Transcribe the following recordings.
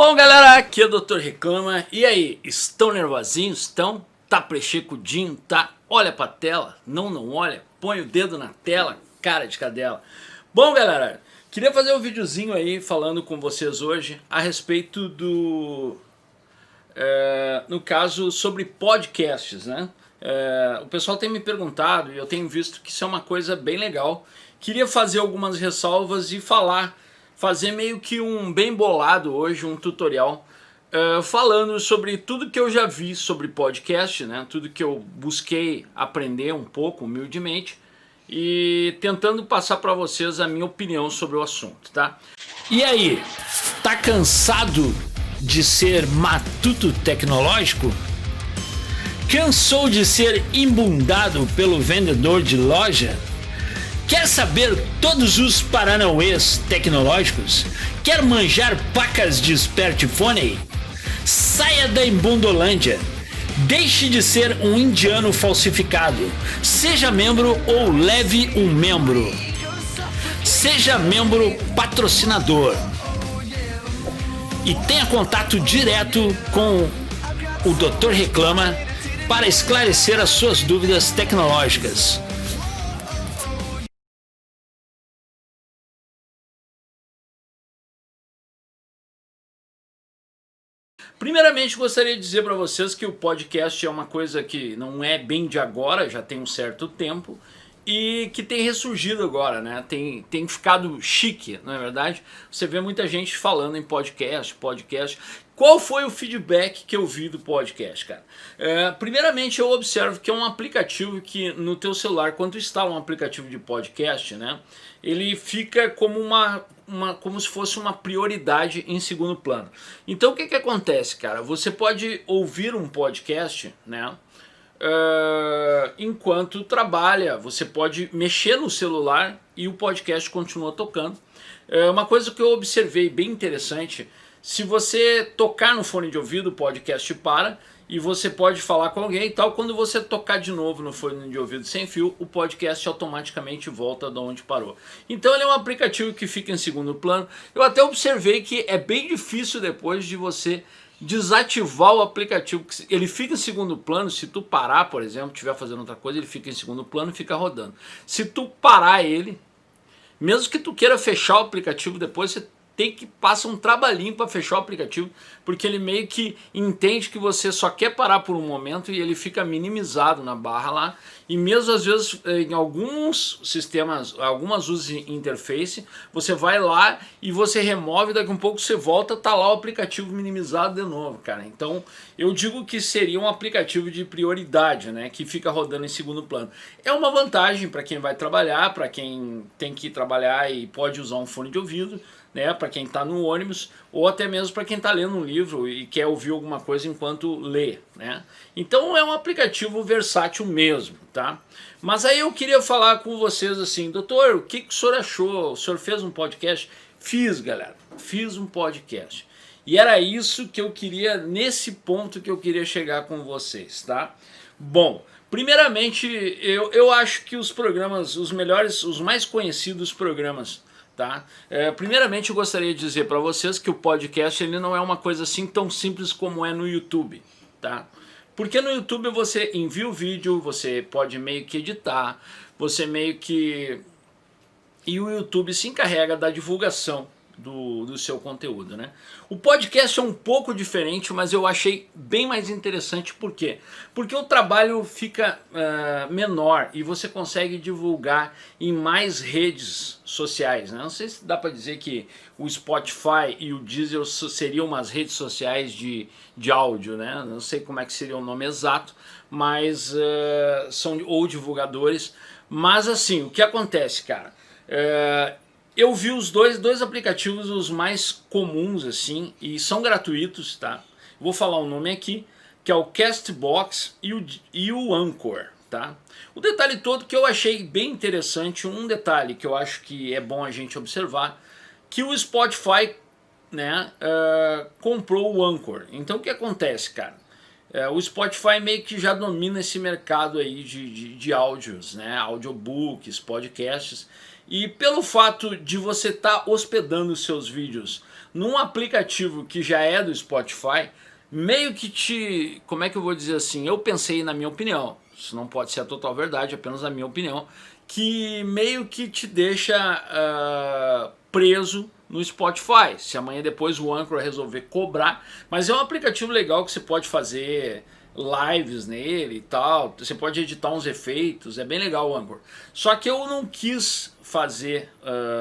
Bom, galera, aqui é o Dr. Reclama. E aí, estão nervosinhos? Estão? Tá prechecudinho? Tá? Olha pra tela? Não olha? Põe o dedo na tela? Cara de cadela. Bom, galera, queria fazer um videozinho aí falando com vocês hoje a respeito do... no caso, sobre podcasts, né? O pessoal tem me perguntado e eu tenho visto que isso é uma coisa bem legal. Queria fazer algumas ressalvas e fazer meio que um bem bolado hoje, um tutorial falando sobre tudo que eu já vi sobre podcast, né? Tudo que eu busquei aprender um pouco, humildemente, e tentando passar para vocês a minha opinião sobre o assunto, tá? E aí, tá cansado de ser matuto tecnológico? Cansou de ser embundado pelo vendedor de loja? Quer saber todos os paranauês tecnológicos? Quer manjar pacas de smartphone? Saia da embundolândia. Deixe de ser um indiano falsificado. Seja membro ou leve um membro. Seja membro patrocinador. E tenha contato direto com o Dr. Reclama para esclarecer as suas dúvidas tecnológicas. Primeiramente, gostaria de dizer para vocês que o podcast é uma coisa que não é bem de agora, já tem um certo tempo, e que tem ressurgido agora, né? Tem ficado chique, não é verdade? Você vê muita gente falando em podcast. Qual foi o feedback que eu vi do podcast, cara? Primeiramente, eu observo que é um aplicativo que no teu celular, quando tu instala um aplicativo de podcast, né? Ele fica como como se fosse uma prioridade em segundo plano. Então o que acontece, cara? Você pode ouvir um podcast, né? Enquanto trabalha, você pode mexer no celular e o podcast continua tocando. Uma coisa que eu observei bem interessante: se você tocar no fone de ouvido, o podcast para e você pode falar com alguém e tal. Quando você tocar de novo no fone de ouvido sem fio, o podcast automaticamente volta de onde parou. Então ele é um aplicativo que fica em segundo plano. Eu até observei que é bem difícil depois de você desativar o aplicativo. Ele fica em segundo plano. Se tu parar, por exemplo, estiver fazendo outra coisa, ele fica em segundo plano e fica rodando. Se tu parar ele, mesmo que tu queira fechar o aplicativo depois, você tem que passar um trabalhinho para fechar o aplicativo, porque ele meio que entende que você só quer parar por um momento e ele fica minimizado na barra lá. E mesmo às vezes em alguns sistemas, algumas user interface, você vai lá e você remove, daqui a um pouco você volta, tá lá o aplicativo minimizado de novo, cara. Então eu digo que seria um aplicativo de prioridade, né, que fica rodando em segundo plano. É uma vantagem para quem vai trabalhar, para quem tem que trabalhar e pode usar um fone de ouvido, né, para quem está no ônibus, ou até mesmo para quem está lendo um livro e quer ouvir alguma coisa enquanto lê, né? Então é um aplicativo versátil mesmo, tá? Mas aí eu queria falar com vocês assim: doutor, o que o senhor achou? O senhor fez um podcast? Fiz, galera, fiz um podcast. E era isso que eu queria, nesse ponto que eu queria chegar com vocês, tá? Bom, primeiramente eu acho que os programas, os melhores, os mais conhecidos programas, tá? Primeiramente eu gostaria de dizer para vocês que o podcast ele não é uma coisa assim tão simples como é no YouTube, tá? Porque no YouTube você envia o vídeo, você pode meio que editar, você meio que... e o YouTube se encarrega da divulgação do seu conteúdo, né? O podcast é um pouco diferente, mas eu achei bem mais interessante. Por quê? Porque o trabalho fica menor e você consegue divulgar em mais redes sociais, né? Não sei se dá para dizer que o Spotify e o Deezer seriam umas redes sociais de áudio, né? Não sei como é que seria o nome exato, mas são ou divulgadores. Mas assim, o que acontece, cara? Eu vi os dois aplicativos, os mais comuns assim, e são gratuitos, tá? Vou falar o nome aqui, que é o Castbox e o Anchor, tá? O detalhe todo que eu achei bem interessante, um detalhe que eu acho que é bom a gente observar, que o Spotify, né, comprou o Anchor. Então o que acontece, cara? O Spotify meio que já domina esse mercado aí de áudios, né? Audiobooks, podcasts. E pelo fato de você estar hospedando os seus vídeos num aplicativo que já é do Spotify, meio que te... como é que eu vou dizer assim? Eu pensei, na minha opinião, isso não pode ser a total verdade, apenas a minha opinião, que meio que te deixa preso no Spotify, se amanhã depois o Anchor resolver cobrar. Mas é um aplicativo legal que você pode fazer lives nele e tal, você pode editar uns efeitos, é bem legal o Anchor. Só que eu não quis fazer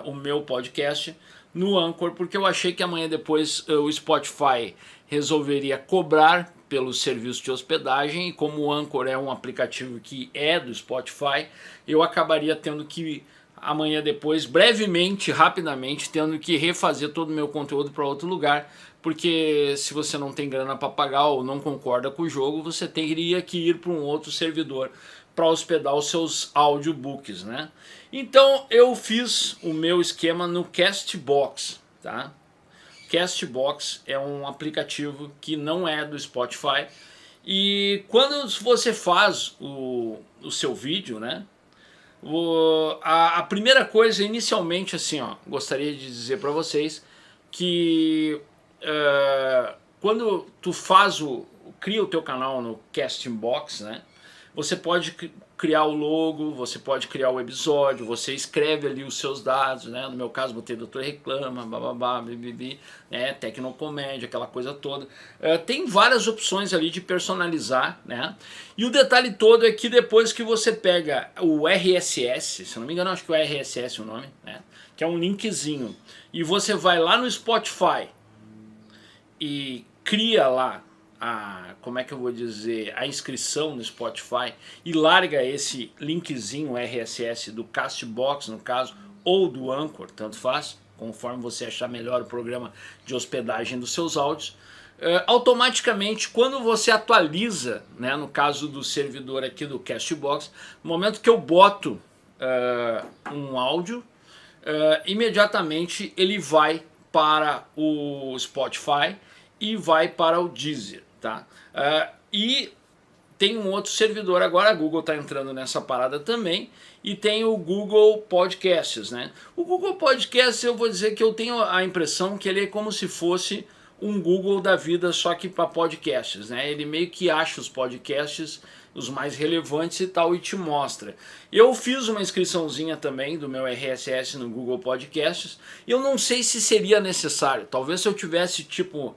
o meu podcast no Anchor, porque eu achei que amanhã depois o Spotify resolveria cobrar pelo serviço de hospedagem, e como o Anchor é um aplicativo que é do Spotify, eu acabaria tendo que amanhã depois, brevemente, rapidamente, tendo que refazer todo o meu conteúdo para outro lugar, porque se você não tem grana para pagar ou não concorda com o jogo, você teria que ir para um outro servidor para hospedar os seus audiobooks, né? Então eu fiz o meu esquema no Castbox, tá? Castbox é um aplicativo que não é do Spotify, e quando você faz o seu vídeo, né? A primeira coisa, inicialmente, assim, ó, gostaria de dizer para vocês que quando tu cria o teu canal no Castbox, né? Você pode criar o logo, você pode criar o episódio, você escreve ali os seus dados, né? No meu caso botei Doutor Reclama, bababá, bibibi, né? Tecnocomédia, aquela coisa toda. Tem várias opções ali de personalizar, né? E o detalhe todo é que depois que você pega o RSS, se não me engano acho que o RSS é o nome, né? Que é um linkzinho, e você vai lá no Spotify e cria lá como é que eu vou dizer, a inscrição no Spotify, e larga esse linkzinho RSS do Castbox, no caso, ou do Anchor, tanto faz, conforme você achar melhor o programa de hospedagem dos seus áudios, automaticamente quando você atualiza, né, no caso do servidor aqui do Castbox, no momento que eu boto um áudio, imediatamente ele vai para o Spotify e vai para o Deezer, tá? E tem um outro servidor agora, a Google está entrando nessa parada também, e tem o Google Podcasts, né? O Google Podcasts, eu vou dizer que eu tenho a impressão que ele é como se fosse um Google da vida, só que para podcasts, né? Ele meio que acha os podcasts os mais relevantes e tal, e te mostra. Eu fiz uma inscriçãozinha também do meu RSS no Google Podcasts, e eu não sei se seria necessário. Talvez se eu tivesse tipo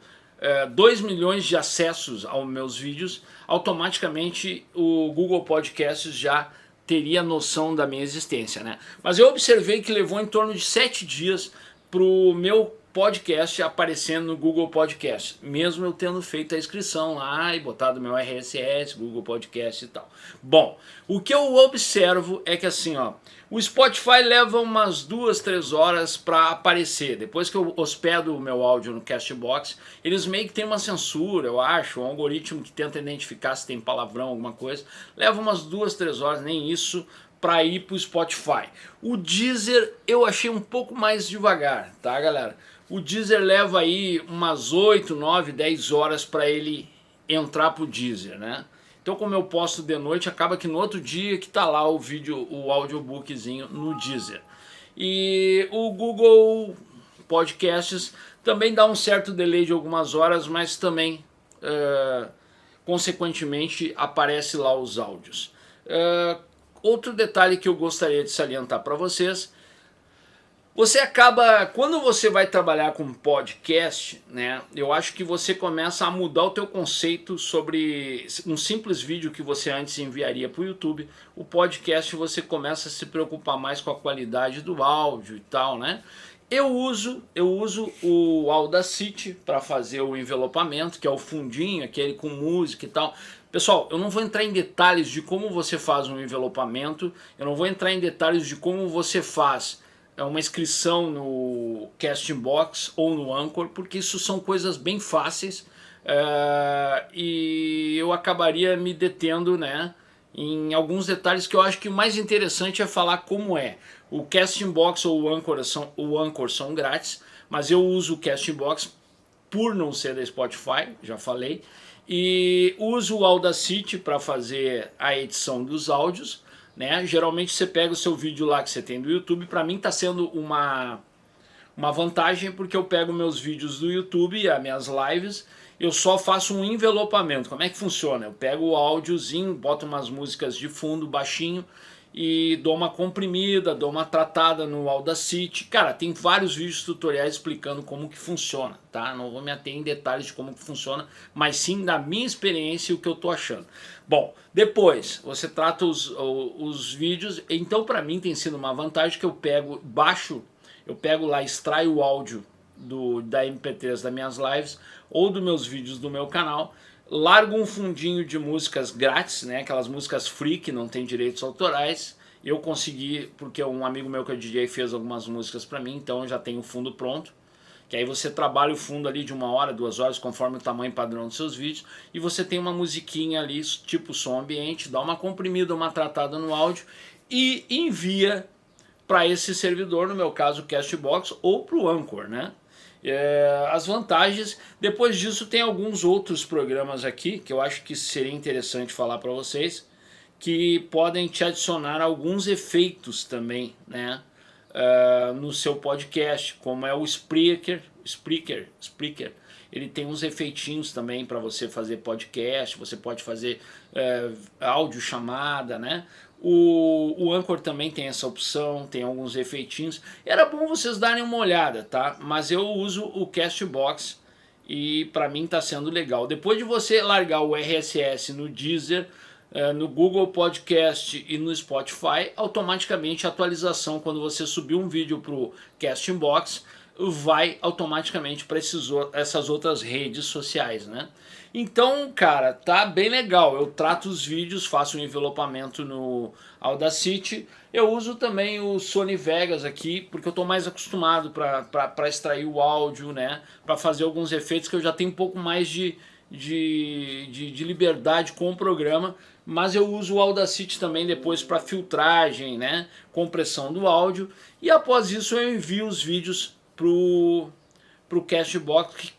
2 milhões de acessos aos meus vídeos, automaticamente o Google Podcasts já teria noção da minha existência, né? Mas eu observei que levou em torno de 7 dias para o meu podcast aparecendo no Google Podcast, mesmo eu tendo feito a inscrição lá e botado meu RSS, Google Podcast e tal. Bom, o que eu observo é que assim, ó, o Spotify leva umas 2, 3 horas para aparecer. Depois que eu hospedo o meu áudio no Castbox, eles meio que tem uma censura, eu acho, um algoritmo que tenta identificar se tem palavrão, alguma coisa. Leva umas 2, 3 horas, nem isso, para ir para o Spotify. O Deezer eu achei um pouco mais devagar, tá, galera? O Deezer leva aí umas 8, 9, 10 horas para ele entrar pro Deezer, né? Então como eu posto de noite, acaba que no outro dia que tá lá o vídeo, o audiobookzinho no Deezer. E o Google Podcasts também dá um certo delay de algumas horas, mas também consequentemente aparece lá os áudios. Outro detalhe que eu gostaria de salientar para vocês: você acaba, quando você vai trabalhar com podcast, né, eu acho que você começa a mudar o teu conceito sobre um simples vídeo que você antes enviaria para o YouTube. O podcast você começa a se preocupar mais com a qualidade do áudio e tal, né? Eu uso o Audacity para fazer o envelopamento, que é o fundinho, aquele com música e tal. Pessoal, eu não vou entrar em detalhes de como você faz um envelopamento, eu não vou entrar em detalhes de como você faz uma inscrição no Castbox ou no Anchor, porque isso são coisas bem fáceis, e eu acabaria me detendo, né, em alguns detalhes que eu acho que o mais interessante é falar como é. O Castbox ou o Anchor são grátis, mas eu uso o Castbox por não ser da Spotify, já falei, e uso o Audacity para fazer a edição dos áudios, né? Geralmente você pega o seu vídeo lá que você tem do YouTube. Para mim está sendo uma vantagem, porque eu pego meus vídeos do YouTube, as minhas lives, eu só faço um envelopamento. Como é que funciona? Eu pego o áudiozinho, boto umas músicas de fundo baixinho e dou uma comprimida, dou uma tratada no Audacity. Cara, tem vários vídeos tutoriais explicando como que funciona, tá? Não vou me ater em detalhes de como que funciona, mas sim da minha experiência e o que eu tô achando. Bom, depois você trata os vídeos. Então para mim tem sido uma vantagem que eu pego, eu pego lá, extraio o áudio da MP3 das minhas lives ou dos meus vídeos do meu canal, largo um fundinho de músicas grátis, né, aquelas músicas free que não tem direitos autorais. Eu consegui, porque um amigo meu que é DJ fez algumas músicas para mim, então eu já tenho o fundo pronto. Que aí você trabalha o fundo ali de 1 hora, 2 horas, conforme o tamanho padrão dos seus vídeos, e você tem uma musiquinha ali, tipo som ambiente, dá uma comprimida, uma tratada no áudio e envia para esse servidor, no meu caso o Castbox, ou para o Anchor, né? As vantagens. Depois disso tem alguns outros programas aqui que eu acho que seria interessante falar para vocês, que podem te adicionar alguns efeitos também, né? No seu podcast, como é o Spreaker. Ele tem uns efeitinhos também para você fazer podcast, você pode fazer áudio chamada, né? O Anchor também tem essa opção, tem alguns efeitinhos. Era bom vocês darem uma olhada, tá? Mas eu uso o Castbox e para mim tá sendo legal. Depois de você largar o RSS no Deezer, no Google Podcast e no Spotify, automaticamente a atualização, quando você subir um vídeo para o Castbox, vai automaticamente para essas outras redes sociais, né? Então, cara, tá bem legal. Eu trato os vídeos, faço um envelopamento no Audacity. Eu uso também o Sony Vegas aqui, porque eu tô mais acostumado para extrair o áudio, né? Para fazer alguns efeitos que eu já tenho um pouco mais de liberdade com o programa, mas eu uso o Audacity também depois para filtragem, né, compressão do áudio, e após isso eu envio os vídeos pro Castbox,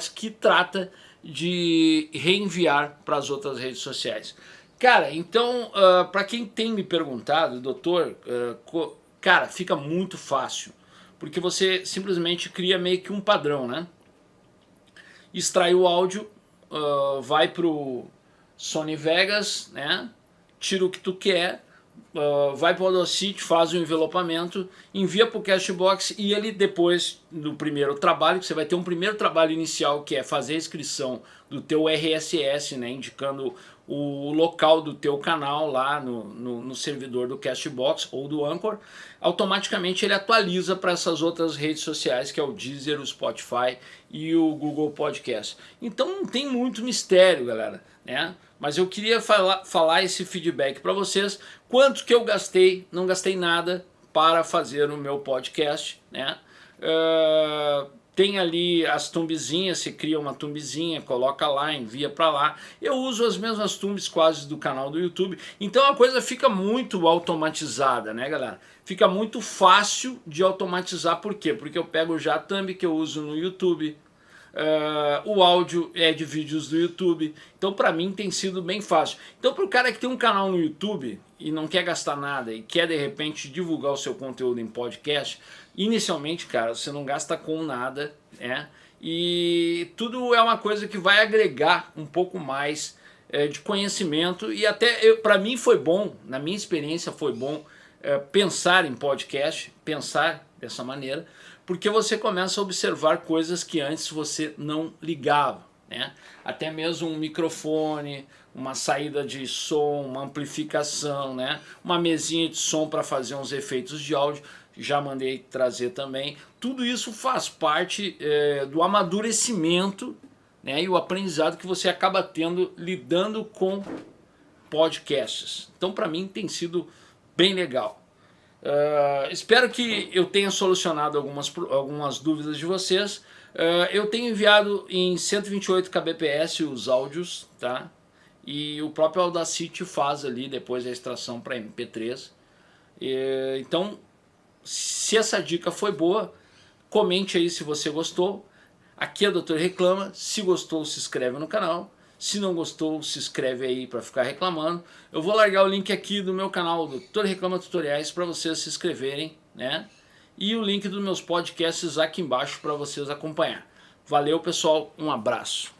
que trata de reenviar para as outras redes sociais. Cara, então, para quem tem me perguntado, doutor, cara, fica muito fácil, porque você simplesmente cria meio que um padrão, né? Extrai o áudio, vai pro Sony Vegas, né? Tira o que tu quer, vai para o Audacity, faz o envelopamento, envia para o Castbox, e ele depois do primeiro trabalho, que você vai ter um primeiro trabalho inicial, que é fazer a inscrição do teu RSS, né, indicando o local do teu canal lá no servidor do Castbox ou do Anchor. Automaticamente ele atualiza para essas outras redes sociais, que é o Deezer, o Spotify e o Google Podcast. Então não tem muito mistério, galera, né? Mas eu queria falar esse feedback para vocês. Quanto que eu gastei? Não gastei nada para fazer o meu podcast, né? Tem ali as thumbzinhas, você cria uma thumbzinha, coloca lá, envia para lá. Eu uso as mesmas thumbs quase do canal do YouTube. Então a coisa fica muito automatizada, né, galera? Fica muito fácil de automatizar. Por quê? Porque eu pego já a thumb que eu uso no YouTube. O áudio é de vídeos do YouTube. Então para mim tem sido bem fácil. Então para o cara que tem um canal no YouTube e não quer gastar nada e quer de repente divulgar o seu conteúdo em podcast, inicialmente, cara, você não gasta com nada, né? E tudo é uma coisa que vai agregar um pouco mais de conhecimento. E até para mim foi bom, na minha experiência foi bom pensar em podcast, pensar dessa maneira, porque você começa a observar coisas que antes você não ligava, né? Até mesmo um microfone, uma saída de som, uma amplificação, né? Uma mesinha de som para fazer uns efeitos de áudio, já mandei trazer também. Tudo isso faz parte do amadurecimento, né? E o aprendizado que você acaba tendo lidando com podcasts. Então para mim tem sido bem legal. Espero que eu tenha solucionado algumas dúvidas de vocês. Eu tenho enviado em 128 kbps os áudios, tá? E o próprio Audacity faz ali depois a extração para MP3. Então, se essa dica foi boa, comente aí se você gostou. Aqui é o Dr. Reclama. Se gostou, se inscreve no canal. Se não gostou, se inscreve aí para ficar reclamando. Eu vou largar o link aqui do meu canal do Tutor Reclama Tutoriais para vocês se inscreverem, né? E o link dos meus podcasts aqui embaixo para vocês acompanhar. Valeu, pessoal, um abraço.